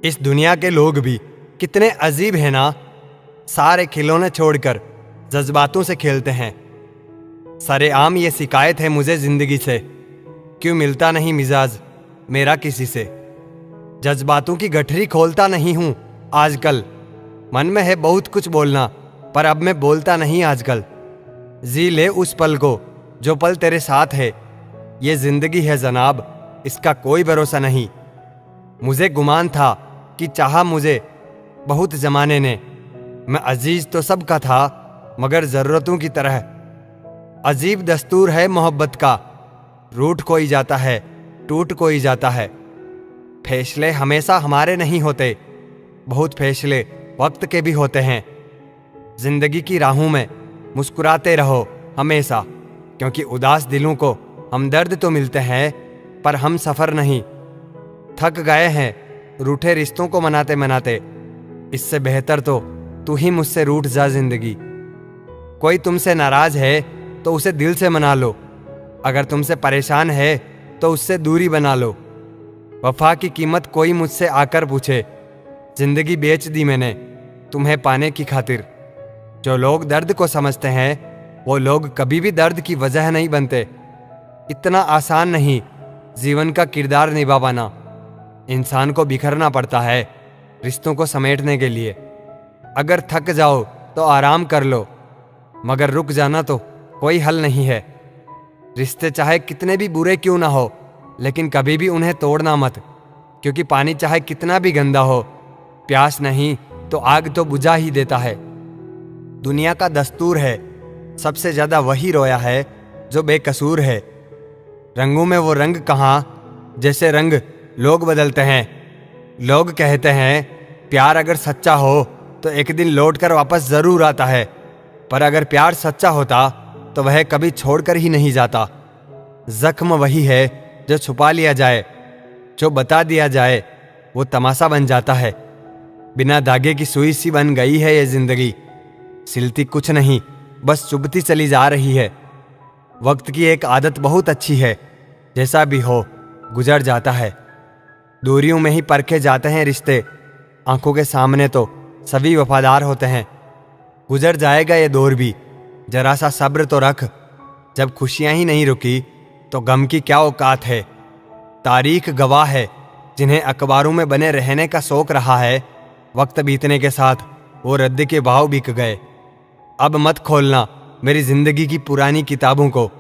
इस दुनिया के लोग भी कितने अजीब हैं ना। सारे खिलौने छोड़कर जज्बातों से खेलते हैं। सरेआम ये शिकायत है मुझे जिंदगी से, क्यों मिलता नहीं मिजाज मेरा किसी से। जज्बातों की गठरी खोलता नहीं हूं आजकल। मन में है बहुत कुछ बोलना, पर अब मैं बोलता नहीं आजकल। जी ले उस पल को जो पल तेरे साथ है। ये जिंदगी है जनाब, इसका कोई भरोसा नहीं। मुझे गुमान था कि चाहा मुझे बहुत जमाने ने। मैं अजीज तो सबका था, मगर जरूरतों की तरह। अजीब दस्तूर है मोहब्बत का, रूठ कोई जाता है, टूट कोई जाता है। फैसले हमेशा हमारे नहीं होते, बहुत फैसले वक्त के भी होते हैं। जिंदगी की राहों में मुस्कुराते रहो हमेशा, क्योंकि उदास दिलों को हमदर्द तो मिलते हैं, पर हम सफ़र नहीं। थक गए हैं रूठे रिश्तों को मनाते मनाते। इससे बेहतर तो तू ही मुझसे रूठ जा जिंदगी। कोई तुमसे नाराज है तो उसे दिल से मना लो। अगर तुमसे परेशान है तो उससे दूरी बना लो। वफा की कीमत कोई मुझसे आकर पूछे, जिंदगी बेच दी मैंने तुम्हें पाने की खातिर। जो लोग दर्द को समझते हैं वो लोग कभी भी दर्द की वजह नहीं बनते। इतना आसान नहीं जीवन का किरदार निभा पाना। इंसान को बिखरना पड़ता है रिश्तों को समेटने के लिए। अगर थक जाओ तो आराम कर लो, मगर रुक जाना तो कोई हल नहीं है। रिश्ते चाहे कितने भी बुरे क्यों ना हो, लेकिन कभी भी उन्हें तोड़ना मत, क्योंकि पानी चाहे कितना भी गंदा हो, प्यास नहीं तो आग तो बुझा ही देता है। दुनिया का दस्तूर है सबसे ज्यादा वही रोया है जो बेकसूर है। रंगों में वो रंग कहाँ जैसे रंग लोग बदलते हैं। लोग कहते हैं प्यार अगर सच्चा हो तो एक दिन लौटकर वापस जरूर आता है, पर अगर प्यार सच्चा होता तो वह कभी छोड़कर ही नहीं जाता। जख्म वही है जो छुपा लिया जाए, जो बता दिया जाए वो तमाशा बन जाता है। बिना धागे की सुई सी बन गई है ये जिंदगी, सिलती कुछ नहीं बस चुभती चली जा रही है। वक्त की एक आदत बहुत अच्छी है, जैसा भी हो गुजर जाता है। दूरियों में ही परखे जाते हैं रिश्ते, आंखों के सामने तो सभी वफादार होते हैं। गुजर जाएगा ये दौर भी, जरा सा सब्र तो रख। जब खुशियां ही नहीं रुकी तो गम की क्या औकात है। तारीख गवाह है जिन्हें अखबारों में बने रहने का शौक रहा है, वक्त बीतने के साथ वो रद्द के भाव बिक गए। अब मत खोलना मेरी जिंदगी की पुरानी किताबों को।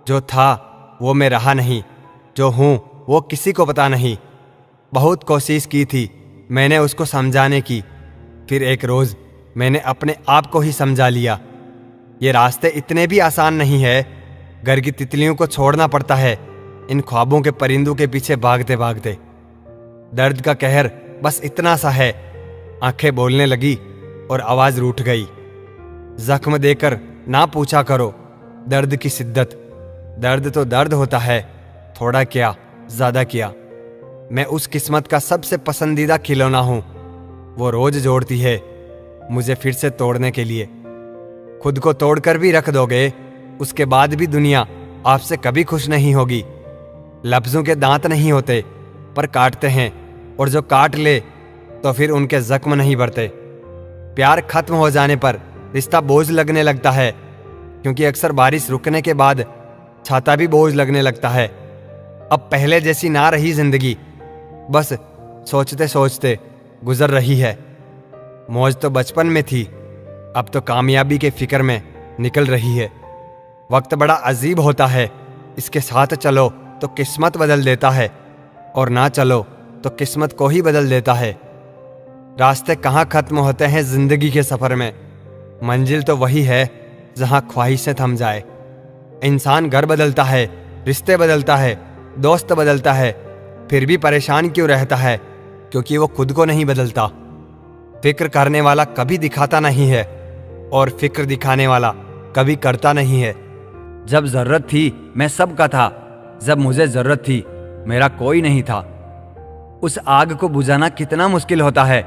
जो था वो मैं रहा नहीं, जो हूं वो किसी को पता नहीं। बहुत कोशिश की थी मैंने उसको समझाने की, फिर एक रोज मैंने अपने आप को ही समझा लिया। ये रास्ते इतने भी आसान नहीं है, घर की तितलियों को छोड़ना पड़ता है इन ख्वाबों के परिंदों के पीछे भागते भागते। दर्द का कहर बस इतना सा है, आंखें बोलने लगी और आवाज रूठ गई। जख्म देकर ना पूछा करो दर्द की शिद्दत। दर्द तो दर्द होता है, थोड़ा क्या ज्यादा क्या। मैं उस किस्मत का सबसे पसंदीदा खिलौना हूं, वो रोज जोड़ती है मुझे फिर से तोड़ने के लिए। खुद को तोड़कर भी रख दोगे, उसके बाद भी दुनिया आपसे कभी खुश नहीं होगी। लफ्जों के दांत नहीं होते, पर काटते हैं, और जो काट ले तो फिर उनके जख्म नहीं भरते। प्यार खत्म हो जाने पर रिश्ता बोझ लगने लगता है, क्योंकि अक्सर बारिश रुकने के बाद छाता भी बोझ लगने लगता है। अब पहले जैसी ना रही जिंदगी, बस सोचते सोचते गुजर रही है। मौज तो बचपन में थी, अब तो कामयाबी के फिक्र में निकल रही है। वक्त बड़ा अजीब होता है, इसके साथ चलो तो किस्मत बदल देता है, और ना चलो तो किस्मत को ही बदल देता है। रास्ते कहाँ खत्म होते हैं जिंदगी के सफर में, मंजिल तो वही है जहाँ ख्वाहिशें थम जाए। इंसान घर बदलता है, रिश्ते बदलता है, दोस्त बदलता है, फिर भी परेशान क्यों रहता है? क्योंकि वो खुद को नहीं बदलता। फिक्र करने वाला कभी दिखाता नहीं है, और फिक्र दिखाने वाला कभी करता नहीं है। जब जरूरत थी मैं सबका था, जब मुझे जरूरत थी मेरा कोई नहीं था। उस आग को बुझाना कितना मुश्किल होता है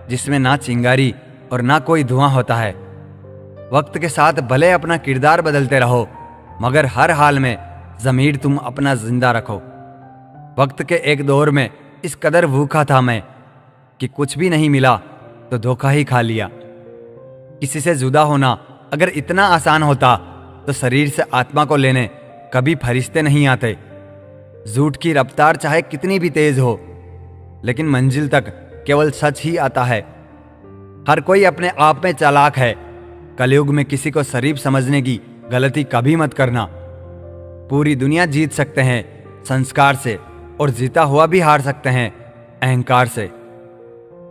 जिसमें ना चिंगारी और ना कोई धुआं होता है। वक्त के साथ भले अपना किरदार बदलते रहो, मगर हर हाल में ज़मीर तुम अपना जिंदा रखो। वक्त के एक दौर में इस कदर भूखा था मैं कि कुछ भी नहीं मिला तो धोखा ही खा लिया। किसी से जुदा होना अगर इतना आसान होता तो शरीर से आत्मा को लेने कभी फरिश्ते नहीं आते। झूठ की रफ्तार चाहे कितनी भी तेज हो, लेकिन मंजिल तक केवल सच ही आता है। हर कोई अपने आप में चालाक है। कलयुग में किसी को शरीफ समझने की गलती कभी मत करना। पूरी दुनिया जीत सकते हैं संस्कार से, और जीता हुआ भी हार सकते हैं अहंकार से।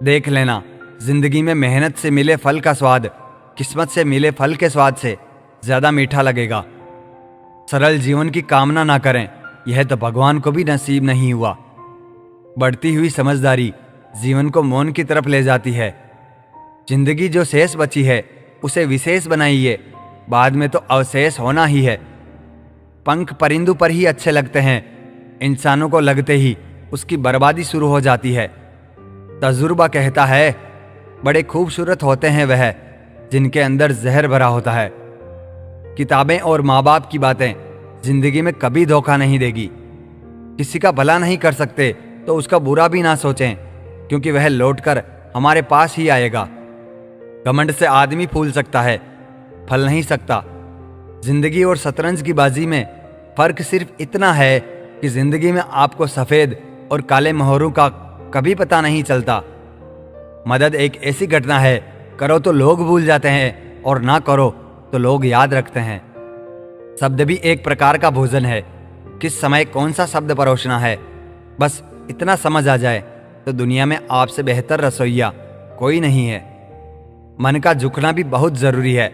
देख लेना, जिंदगी में मेहनत से मिले फल का स्वाद किस्मत से मिले फल के स्वाद से ज्यादा मीठा लगेगा। सरल जीवन की कामना ना करें, यह तो भगवान को भी नसीब नहीं हुआ। बढ़ती हुई समझदारी जीवन को मौन की तरफ ले जाती है। जिंदगी जो शेष बची है उसे विशेष बनाइए, बाद में तो अवशेष होना ही है। पंख परिंदू पर ही अच्छे लगते हैं, इंसानों को लगते ही उसकी बर्बादी शुरू हो जाती है। तजुर्बा कहता है, बड़े खूबसूरत होते हैं वह जिनके अंदर जहर भरा होता है। किताबें और माँ बाप की बातें जिंदगी में कभी धोखा नहीं देगी। किसी का भला नहीं कर सकते तो उसका बुरा भी ना सोचें, क्योंकि वह लौटकर हमारे पास ही आएगा। घमंड से आदमी फूल सकता है, फल नहीं सकता। जिंदगी और शतरंज की बाजी में फर्क सिर्फ इतना है कि जिंदगी में आपको सफेद और काले मोहरों का कभी पता नहीं चलता। मदद एक ऐसी घटना है, करो तो लोग भूल जाते हैं और ना करो तो लोग याद रखते हैं। शब्द भी एक प्रकार का भोजन है। किस समय कौन सा शब्द परोसना है, बस इतना समझ आ जाए तो दुनिया में आपसे बेहतर रसोइया कोई नहीं है। मन का झुकना भी बहुत जरूरी है।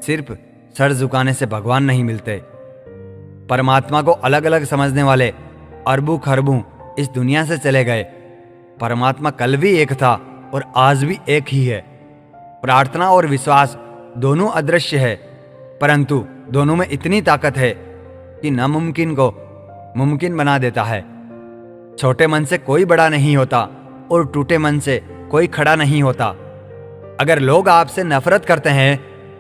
सिर्फ सर झुकाने से भगवान नहीं मिलते। परमात्मा को अलग अलग समझने वाले अरबों खरबों इस दुनिया से चले गए। परमात्मा कल भी एक था और आज भी एक ही है। प्रार्थना और विश्वास दोनों अदृश्य है, परंतु दोनों में इतनी ताकत है कि नामुमकिन को मुमकिन बना देता है। छोटे मन से कोई बड़ा नहीं होता और टूटे मन से कोई खड़ा नहीं होता। अगर लोग आपसे नफरत करते हैं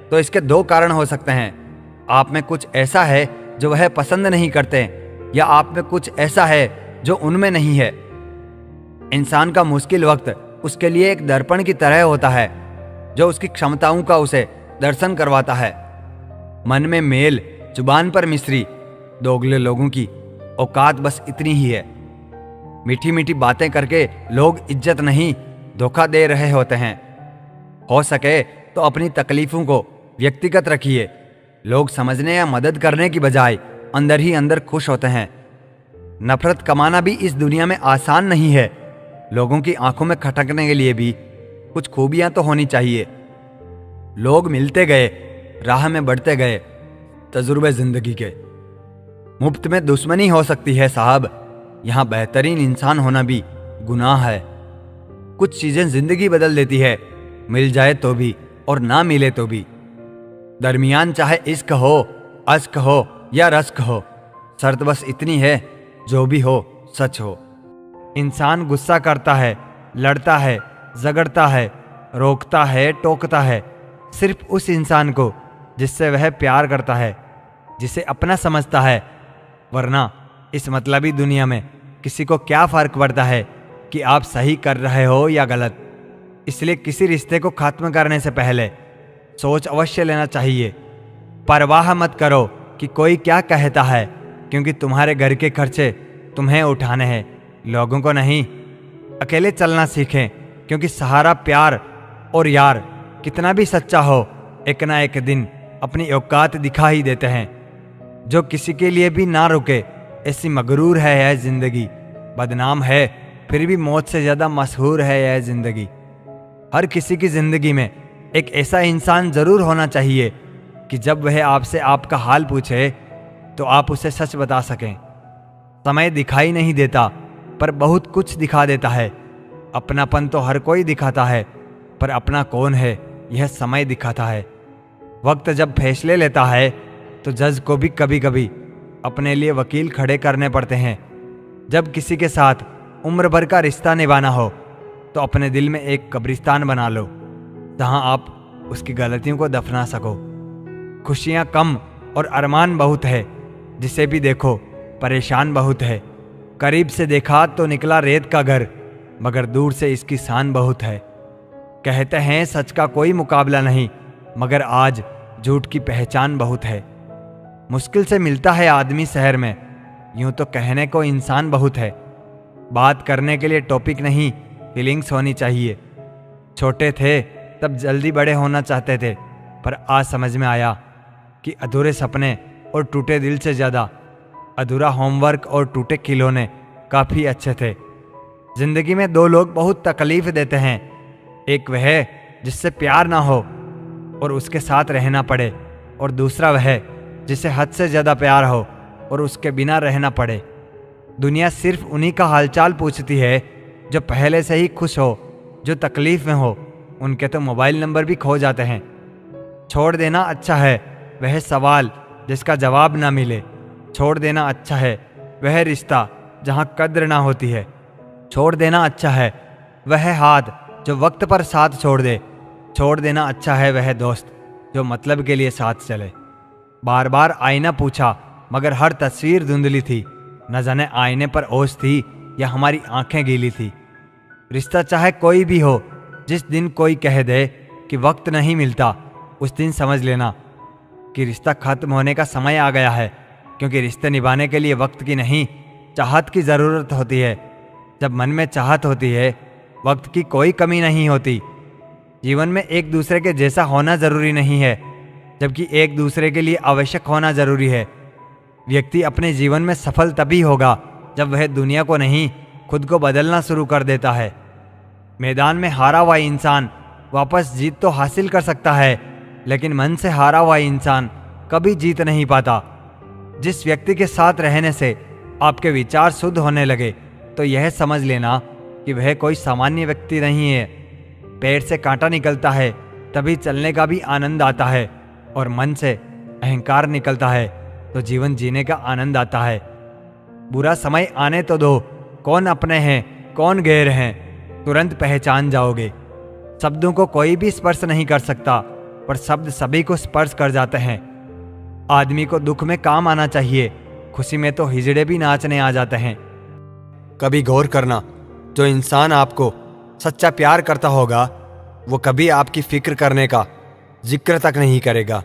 तो इसके दो कारण हो सकते हैं। आप में कुछ ऐसा है जो वह पसंद नहीं करते, या आप में कुछ ऐसा है जो उनमें नहीं है। इंसान का मुश्किल वक्त उसके लिए एक दर्पण की तरह होता है जो उसकी क्षमताओं का उसे दर्शन करवाता है। मन में मेल, जुबान पर मिश्री, दोगले लोगों की औकात बस इतनी ही है। मीठी मीठी बातें करके लोग इज्जत नहीं धोखा दे रहे होते हैं। हो सके तो अपनी तकलीफों को व्यक्तिगत रखिए। लोग समझने या मदद करने की बजाय अंदर ही अंदर खुश होते हैं। नफरत कमाना भी इस दुनिया में आसान नहीं है। लोगों की आंखों में खटकने के लिए भी कुछ खूबियां तो होनी चाहिए। लोग मिलते गए, राह में बढ़ते गए, तजुर्बे जिंदगी के। मुफ्त में दुश्मनी हो सकती है साहब, यहां बेहतरीन इंसान होना भी गुनाह है। कुछ चीजें जिंदगी बदल देती है, मिल जाए तो भी और ना मिले तो भी। दरमियान चाहे इश्क हो, अश्क हो या रश्क हो, शर्त बस इतनी है, जो भी हो सच हो। इंसान गुस्सा करता है, लड़ता है, झगड़ता है, रोकता है, टोकता है सिर्फ उस इंसान को जिससे वह प्यार करता है, जिसे अपना समझता है। वरना इस मतलबी दुनिया में किसी को क्या फर्क पड़ता है कि आप सही कर रहे हो या गलत। इसलिए किसी रिश्ते को खत्म करने से पहले सोच अवश्य लेना चाहिए। परवाह मत करो कि कोई क्या कहता है, क्योंकि तुम्हारे घर के खर्चे तुम्हें उठाने हैं, लोगों को नहीं। अकेले चलना सीखें, क्योंकि सहारा प्यार और यार कितना भी सच्चा हो, एक ना एक दिन अपनी औकात दिखा ही देते हैं। जो किसी के लिए भी ना रुके, ऐसी मगरूर है यह जिंदगी। बदनाम है फिर भी मौत से ज्यादा मशहूर है यह जिंदगी। हर किसी की जिंदगी में एक ऐसा इंसान जरूर होना चाहिए कि जब वह आपसे आपका हाल पूछे तो आप उसे सच बता सकें। समय दिखाई नहीं देता, पर बहुत कुछ दिखा देता है। अपनापन तो हर कोई दिखाता है, पर अपना कौन है यह समय दिखाता है। वक्त जब फैसले लेता है तो जज को भी कभी कभी अपने लिए वकील खड़े करने पड़ते हैं। जब किसी के साथ उम्र भर का रिश्ता निभाना हो तो अपने दिल में एक कब्रिस्तान बना लो, जहां आप उसकी गलतियों को दफना सको। खुशियां कम और अरमान बहुत है, जिसे भी देखो परेशान बहुत है। करीब से देखा तो निकला रेत का घर, मगर दूर से इसकी शान बहुत है। कहते हैं सच का कोई मुकाबला नहीं, मगर आज झूठ की पहचान बहुत है। मुश्किल से मिलता है आदमी शहर में, यूं तो कहने को इंसान बहुत है। बात करने के लिए टॉपिक नहीं, फीलिंग्स होनी चाहिए। छोटे थे तब जल्दी बड़े होना चाहते थे, पर आज समझ में आया कि अधूरे सपने और टूटे दिल से ज़्यादा अधूरा होमवर्क और टूटे खिलौने काफ़ी अच्छे थे। जिंदगी में दो लोग बहुत तकलीफ देते हैं, एक वह जिससे प्यार ना हो और उसके साथ रहना पड़े, और दूसरा वह जिसे हद से ज़्यादा प्यार हो और उसके बिना रहना पड़े। दुनिया सिर्फ उन्हीं का हालचाल पूछती है जो पहले से ही खुश हो, जो तकलीफ में हो। उनके तो मोबाइल नंबर भी खो जाते हैं। छोड़ देना अच्छा है वह सवाल जिसका जवाब ना मिले। छोड़ देना अच्छा है वह रिश्ता जहाँ कद्र ना होती है। छोड़ देना अच्छा है वह हाथ जो वक्त पर साथ छोड़ दे। छोड़ देना अच्छा है वह दोस्त जो मतलब के लिए साथ चले। बार बार आईना पूछा, मगर हर तस्वीर धुंधली थी। न जाने आईने पर ओस थी या हमारी आंखें गीली थी। रिश्ता चाहे कोई भी हो, जिस दिन कोई कह दे कि वक्त नहीं मिलता, उस दिन समझ लेना कि रिश्ता खत्म होने का समय आ गया है। क्योंकि रिश्ते निभाने के लिए वक्त की नहीं, चाहत की ज़रूरत होती है। जब मन में चाहत होती है, वक्त की कोई कमी नहीं होती। जीवन में एक दूसरे के जैसा होना ज़रूरी नहीं है, जबकि एक दूसरे के लिए आवश्यक होना ज़रूरी है। व्यक्ति अपने जीवन में सफल तभी होगा जब वह दुनिया को नहीं, खुद को बदलना शुरू कर देता है। मैदान में हारा हुआ इंसान वापस जीत तो हासिल कर सकता है, लेकिन मन से हारा हुआ इंसान कभी जीत नहीं पाता। जिस व्यक्ति के साथ रहने से आपके विचार शुद्ध होने लगे, तो यह समझ लेना कि वह कोई सामान्य व्यक्ति नहीं है। पेड़ से कांटा निकलता है तभी चलने का भी आनंद आता है, और मन से अहंकार निकलता है तो जीवन जीने का आनंद आता है। बुरा समय आने तो दो, कौन अपने हैं कौन गैर हैं तुरंत पहचान जाओगे। शब्दों को कोई भी स्पर्श नहीं कर सकता, पर शब्द सभी को स्पर्श कर जाते हैं। आदमी को दुख में काम आना चाहिए, खुशी में तो हिजड़े भी नाचने आ जाते हैं। कभी गौर करना, जो इंसान आपको सच्चा प्यार करता होगा वो कभी आपकी फिक्र करने का जिक्र तक नहीं करेगा।